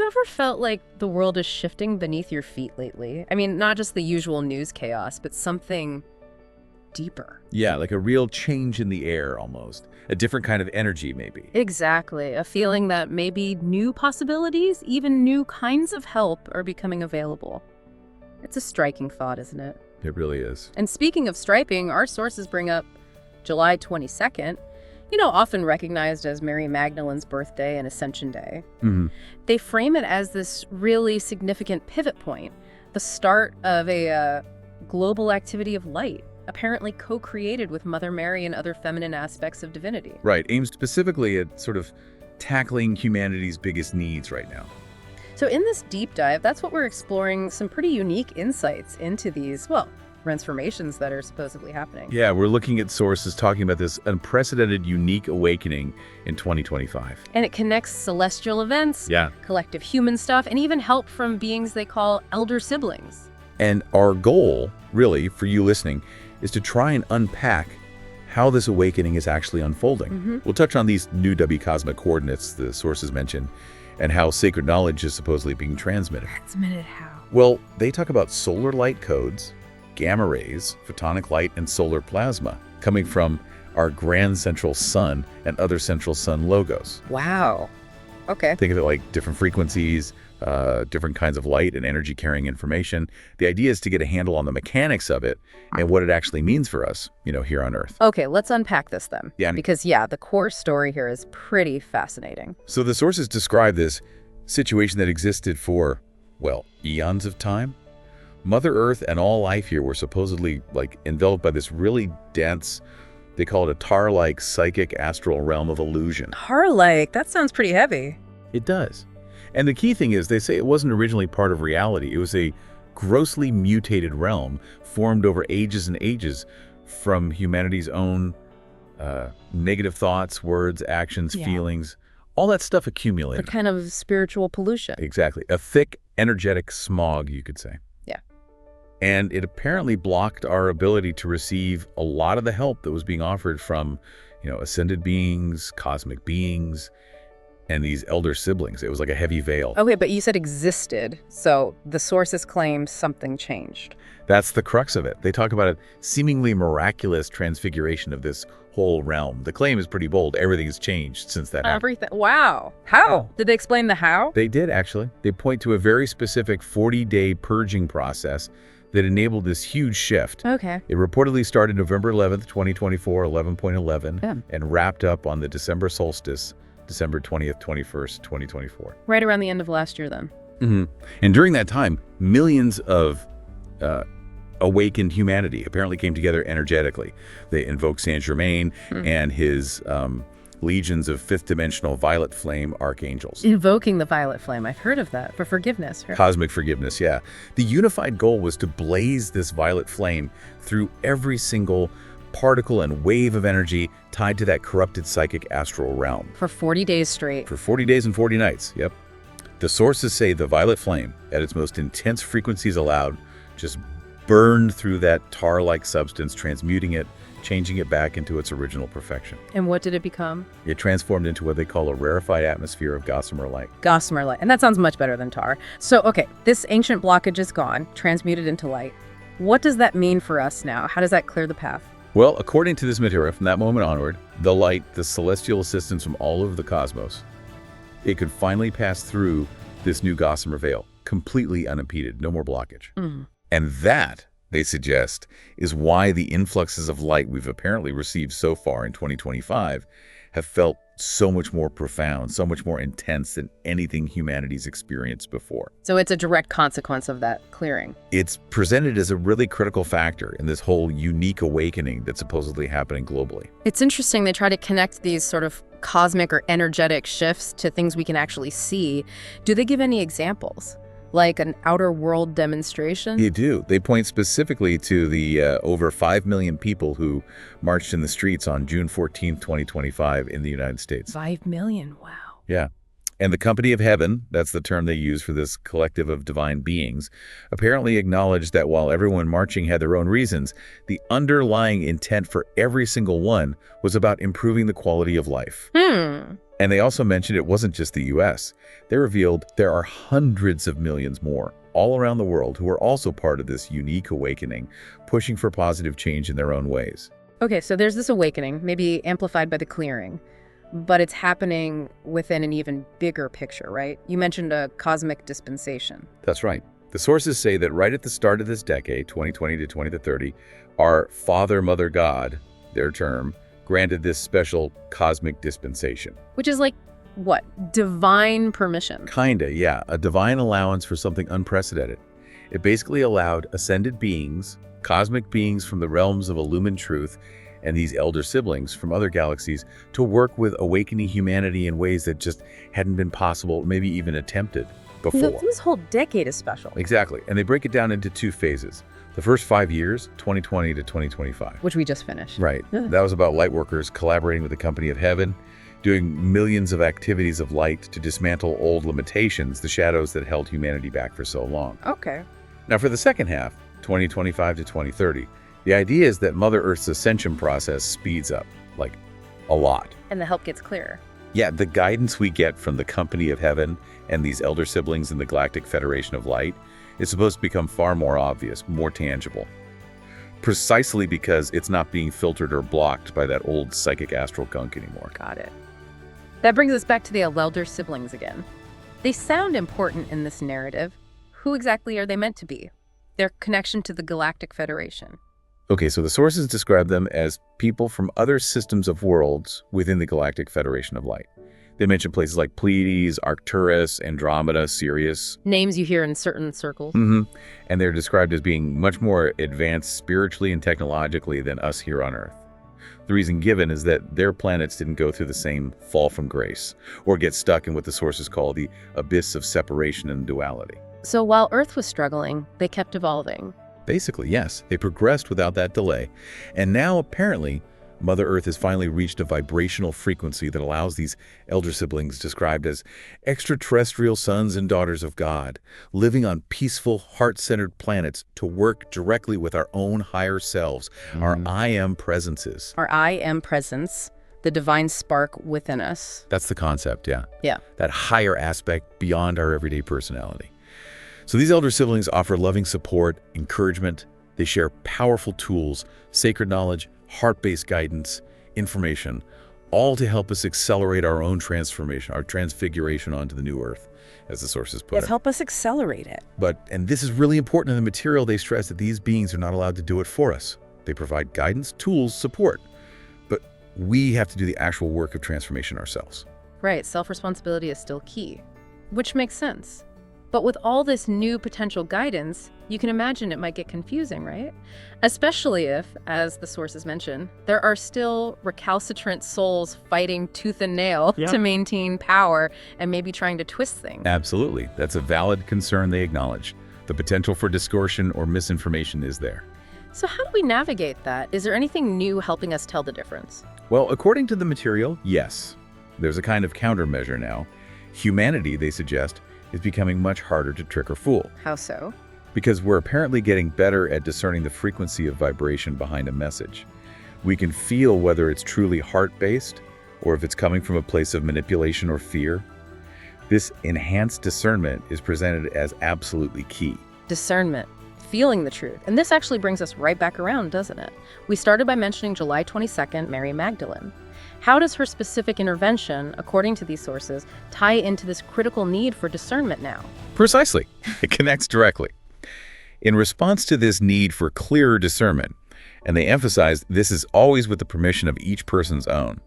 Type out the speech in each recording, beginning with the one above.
ever felt like the world is shifting beneath your feet lately? I mean, not just the usual news chaos, but something deeper. Yeah, like a real change in the air almost. A different kind of energy, maybe. Exactly. A feeling that maybe new possibilities, even new kinds of help are becoming available. It's a striking thought, isn't it? It really is. And speaking of striping, our sources bring up July 22nd, often recognized as Mary Magdalene's birthday and Ascension Day. They frame it as this really significant pivot point, the start of a global activity of light, apparently co-created with Mother Mary and other feminine aspects of divinity. Right, aimed specifically at sort of tackling humanity's biggest needs right now. So in this deep dive, that's what we're exploring, some pretty unique insights into these, transformations that are supposedly happening. Yeah, we're looking at sources talking about this unprecedented, unique awakening in 2025. And it connects celestial events, collective human stuff, and even help from beings they call elder siblings. And our goal, really, for you listening, is to try and unpack how this awakening is actually unfolding. We'll touch on these new W cosmic coordinates the sources mention, and how sacred knowledge is supposedly being transmitted. Transmitted how? Well, they talk about solar light codes, gamma rays, photonic light, and solar plasma coming from our grand central sun and other central sun logos. Wow. Okay. Think of it like different frequencies, different kinds of light and energy carrying information. The idea is to get a handle on the mechanics of it and what it actually means for us, here on Earth. Okay, let's unpack this then. Yeah. Because, the core story here is pretty fascinating. So the sources describe this situation that existed for, eons of time. Mother Earth and all life here were supposedly enveloped by this really dense, they call it a tar-like psychic astral realm of illusion. Tar-like? That sounds pretty heavy. It does. And the key thing is they say it wasn't originally part of reality. It was a grossly mutated realm formed over ages and ages from humanity's own negative thoughts, words, actions, feelings, all that stuff accumulated. A kind of spiritual pollution. Exactly. A thick, energetic smog, you could say. Yeah. And it apparently blocked our ability to receive a lot of the help that was being offered from, ascended beings, cosmic beings, and these elder siblings. It was like a heavy veil. Okay, but you said existed, so the sources claim something changed. That's the crux of it. They talk about a seemingly miraculous transfiguration of this whole realm. The claim is pretty bold. Everything has changed since that happened. Everything. Wow. How? Did they explain the how? They did, actually. They point to a very specific 40-day purging process that enabled this huge shift. Okay. It reportedly started November 11th, 2024, 11.11, and wrapped up on the December solstice, December 20th, 21st, 2024. Right around the end of last year, then. And during that time, millions of awakened humanity apparently came together energetically. They invoked Saint Germain and his legions of fifth-dimensional violet flame archangels. Invoking the violet flame. I've heard of that. For forgiveness. Right? Cosmic forgiveness, yeah. The unified goal was to blaze this violet flame through every single particle and wave of energy tied to that corrupted psychic astral realm. For 40 days straight. For 40 days and 40 nights, yep. The sources say the violet flame, at its most intense frequencies allowed, just burned through that tar-like substance, transmuting it, changing it back into its original perfection. And what did it become? It transformed into what they call a rarefied atmosphere of Gossamer Light. Gossamer Light. And that sounds much better than tar. So, okay, this ancient blockage is gone, transmuted into light. What does that mean for us now? How does that clear the path? Well, according to this material, from that moment onward, the light, the celestial assistance from all over the cosmos, it could finally pass through this new Gossamer veil, completely unimpeded, no more blockage. And that, they suggest, is why the influxes of light we've apparently received so far in 2025 have felt so much more profound, so much more intense than anything humanity's experienced before. So it's a direct consequence of that clearing. It's presented as a really critical factor in this whole unique awakening that's supposedly happening globally. It's interesting they try to connect these sort of cosmic or energetic shifts to things we can actually see. Do they give any examples? Like an outer world demonstration? They do. They point specifically to the over 5 million people who marched in the streets on June 14th, 2025 in the United States. 5 million, wow. Yeah. And the Company of Heaven, that's the term they use for this collective of divine beings, apparently acknowledged that while everyone marching had their own reasons, the underlying intent for every single one was about improving the quality of life. And they also mentioned it wasn't just the US. They revealed there are hundreds of millions more all around the world who are also part of this unique awakening, pushing for positive change in their own ways. Okay, so there's this awakening, maybe amplified by the clearing, but it's happening within an even bigger picture, right? You mentioned a cosmic dispensation. That's right. The sources say that right at the start of this decade, 2020 to 2030, our Father, Mother, God, their term, granted this special cosmic dispensation. Which is like, what? Divine permission. Kinda, yeah. A divine allowance for something unprecedented. It basically allowed ascended beings, cosmic beings from the realms of illumined truth, and these elder siblings from other galaxies to work with awakening humanity in ways that just hadn't been possible, maybe even attempted before. This whole decade is special. Exactly. And they break it down into 2 phases. The first 5 years, 2020 to 2025. Which we just finished. Right. That was about light workers collaborating with the company of heaven, doing millions of activities of light to dismantle old limitations, the shadows that held humanity back for so long. Okay. Now for the second half, 2025 to 2030, the idea is that Mother Earth's ascension process speeds up, like a lot. And the help gets clearer. Yeah, the guidance we get from the company of heaven and these elder siblings in the Galactic Federation of Light is supposed to become far more obvious, more tangible. Precisely because it's not being filtered or blocked by that old psychic astral gunk anymore. Got it. That brings us back to the elder siblings again. They sound important in this narrative. Who exactly are they meant to be? Their connection to the Galactic Federation. Okay, so the sources describe them as people from other systems of worlds within the Galactic Federation of Light. They mention places like Pleiades, Arcturus, Andromeda, Sirius. Names you hear in certain circles. And they're described as being much more advanced spiritually and technologically than us here on Earth. The reason given is that their planets didn't go through the same fall from grace, or get stuck in what the sources call the abyss of separation and duality. So while Earth was struggling, they kept evolving. Basically, yes, they progressed without that delay. And now, apparently, Mother Earth has finally reached a vibrational frequency that allows these elder siblings described as extraterrestrial sons and daughters of God, living on peaceful, heart-centered planets to work directly with our own higher selves, our I Am presences. Our I Am presence, the divine spark within us. That's the concept, yeah. Yeah. That higher aspect beyond our everyday personality. So these elder siblings offer loving support, encouragement. They share powerful tools, sacred knowledge, heart-based guidance, information, all to help us accelerate our own transformation, our transfiguration onto the new Earth, as the sources put it. Help us accelerate it. And this is really important in the material, they stress that these beings are not allowed to do it for us. They provide guidance, tools, support, but we have to do the actual work of transformation ourselves. Right, self-responsibility is still key, which makes sense. But with all this new potential guidance, you can imagine it might get confusing, right? Especially if, as the sources mention, there are still recalcitrant souls fighting tooth and nail to maintain power and maybe trying to twist things. Absolutely. That's a valid concern they acknowledge. The potential for distortion or misinformation is there. So how do we navigate that? Is there anything new helping us tell the difference? Well, according to the material, yes. There's a kind of countermeasure now. Humanity, they suggest, is becoming much harder to trick or fool. How so? Because we're apparently getting better at discerning the frequency of vibration behind a message. We can feel whether it's truly heart-based or if it's coming from a place of manipulation or fear. This enhanced discernment is presented as absolutely key. Discernment, feeling the truth. And this actually brings us right back around, doesn't it? We started by mentioning July 22nd, Mary Magdalene. How does her specific intervention, according to these sources, tie into this critical need for discernment now? Precisely. It connects directly. In response to this need for clearer discernment, and they emphasize this is always with the permission of each person's own,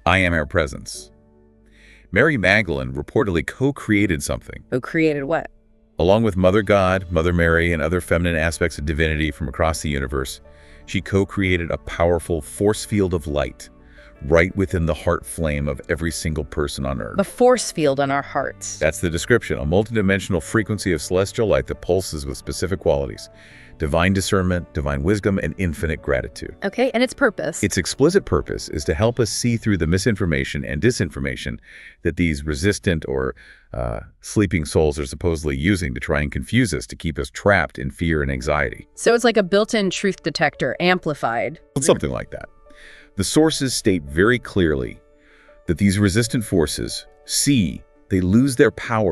I am our presence. Mary Magdalene reportedly co-created something. Who created what? Along with Mother God, Mother Mary, and other feminine aspects of divinity from across the universe, she co-created a powerful force field of light right within the heart flame of every single person on Earth. The force field on our hearts. That's the description, a multidimensional frequency of celestial light that pulses with specific qualities. Divine discernment, divine wisdom, and infinite gratitude. Okay, and its purpose? Its explicit purpose is to help us see through the misinformation and disinformation that these resistant or sleeping souls are supposedly using to try and confuse us, to keep us trapped in fear and anxiety. So it's like a built-in truth detector, amplified. Something like that. The sources state very clearly, that these resistant forces, they lose their power